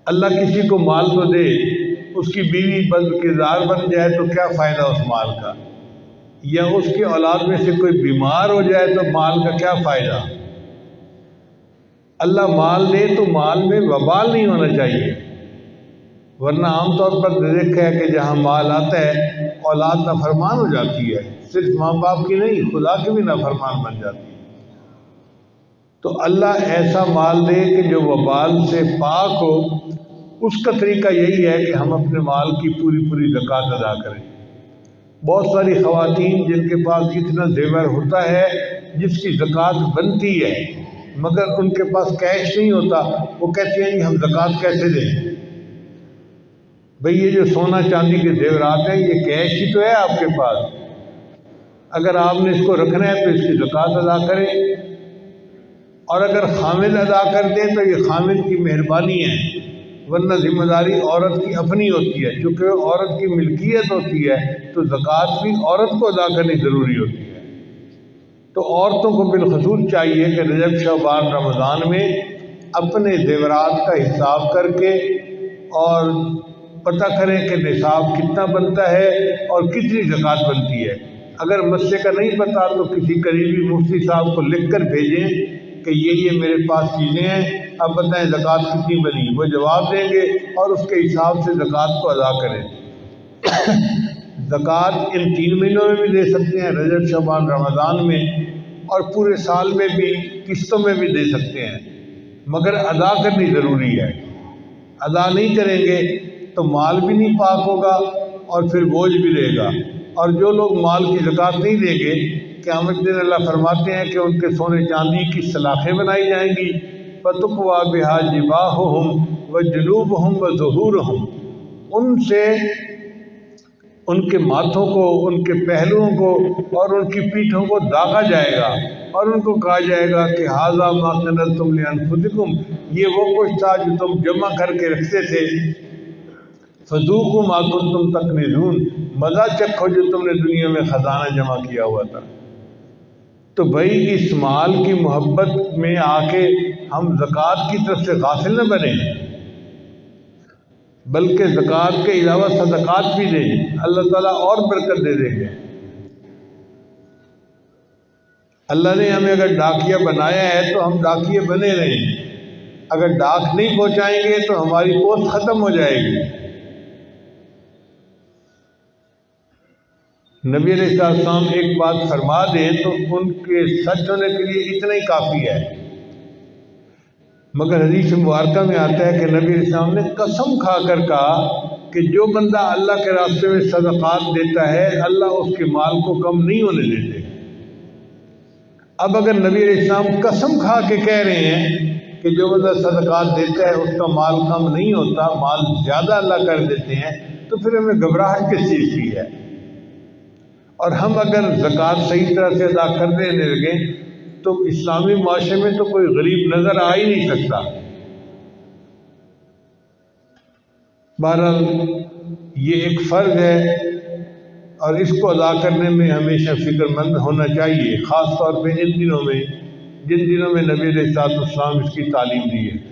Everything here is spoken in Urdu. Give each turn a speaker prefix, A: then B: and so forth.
A: اللہ کسی کو مال تو دے، اس کی بیوی بد کردار بن جائے تو کیا فائدہ اس مال کا، یا اس کی اولاد میں سے کوئی بیمار ہو جائے تو مال کا کیا فائدہ۔ اللہ مال دے تو مال میں وبال نہیں ہونا چاہیے، ورنہ عام طور پر دیکھا ہے کہ جہاں مال آتا ہے اولاد نافرمان ہو جاتی ہے، صرف ماں باپ کی نہیں خدا کی بھی نافرمان بن جاتی ہے۔ تو اللہ ایسا مال دے کہ جو وبال سے پاک ہو۔ اس کا طریقہ یہی ہے کہ ہم اپنے مال کی پوری زکوٰۃ ادا کریں۔ بہت ساری خواتین جن کے پاس اتنا زیور ہوتا ہے جس کی زکوٰۃ بنتی ہے مگر ان کے پاس کیش نہیں ہوتا، وہ کہتے ہیں ہم زکوٰۃ کیسے دیں؟ بھئی یہ جو سونا چاندی کے زیورات ہیں یہ کیش ہی تو ہے آپ کے پاس، اگر آپ نے اس کو رکھنا ہے تو اس کی زکوٰۃ ادا کریں، اور اگر خامد ادا کر دیں تو یہ خامد کی مہربانی ہے، ورنہ ذمہ داری عورت کی اپنی ہوتی ہے۔ چونکہ عورت کی ملکیت ہوتی ہے تو زکوٰۃ بھی عورت کو ادا کرنی ضروری ہوتی ہے۔ تو عورتوں کو بالخصوص چاہیے کہ رجب شعبان رمضان میں اپنے زیورات کا حساب کر کے اور پتہ کریں کہ نصاب کتنا بنتا ہے اور کتنی زکوٰۃ بنتی ہے۔ اگر مسئلے کا نہیں پتہ تو کسی قریبی مفتی صاحب کو لکھ کر بھیجیں کہ یہ میرے پاس چیزیں ہیں، اب بتائیں زکوٰۃ کتنی بنی، وہ جواب دیں گے اور اس کے حساب سے زکوٰۃ کو ادا کریں۔ زکوٰۃ ان 3 مہینوں میں بھی دے سکتے ہیں، رجب شعبان رمضان میں، اور پورے سال میں بھی قسطوں میں بھی دے سکتے ہیں، مگر ادا کرنی ضروری ہے۔ ادا نہیں کریں گے تو مال بھی نہیں پاک ہوگا اور پھر بوجھ بھی رہے گا۔ اور جو لوگ مال کی زکوٰۃ نہیں دیں گے، قیامت دن اللہ فرماتے ہیں کہ ان کے سونے چاندی کی سلاخیں بنائی جائیں گی، فَتُقْوَى بِهَا جِبَاهُهُمْ وَجُنُوبُهُمْ وَظُهُورُهُمْ، ان سے ان کے ماتھوں کو، ان کے پہلوؤں کو اور ان کی پیٹھوں کو داغا جائے گا، اور ان کو کہا جائے گا کہ هَذَا مَا كَنَزْتُمْ لِأَنفُسِكُمْ، یہ وہ کچھ تھا جو تم جمع کر کے رکھتے تھے، فَذُوقُوا مَا كُنتُمْ تَكْنِزُونَ، مزہ چکھو جو تم نے دنیا میں خزانہ جمع کیا ہوا تھا۔ تو بھائی اس مال کی محبت میں آ کے ہم زکوٰۃ کی طرف سے غافل نہ بنیں، بلکہ زکوٰۃ کے علاوہ صدقات بھی دیں، اللہ تعالیٰ اور برکت دے دیں گے۔ اللہ نے ہمیں اگر ڈاکیا بنایا ہے تو ہم ڈاکیے بنے رہیں، اگر ڈاک نہیں پہنچائیں گے تو ہماری پوسٹ ختم ہو جائے گی۔ نبی علیہ السلام ایک بات فرما دیں تو ان کے سچ ہونے کے لیے اتنا ہی کافی ہے، مگر حدیث مبارکہ میں آتا ہے کہ نبی علیہ السلام نے قسم کھا کر کہا کہ جو بندہ اللہ کے راستے میں صدقات دیتا ہے اللہ اس کے مال کو کم نہیں ہونے دیتے۔ اب اگر نبی علیہ السلام قسم کھا کے کہہ رہے ہیں کہ جو بندہ صدقات دیتا ہے اس کا مال کم نہیں ہوتا، مال زیادہ اللہ کر دیتے ہیں، تو پھر ہمیں گھبراہٹ کس چیز کی ہے؟ اور ہم اگر زکوٰۃ صحیح طرح سے ادا کرنے لگیں تو اسلامی معاشرے میں تو کوئی غریب نظر آ ہی نہیں سکتا۔ بہرحال یہ ایک فرض ہے اور اس کو ادا کرنے میں ہمیشہ فکر مند ہونا چاہیے، خاص طور پہ ان دنوں میں جن دنوں میں نبی علیہ السلام اس کی تعلیم دی ہے۔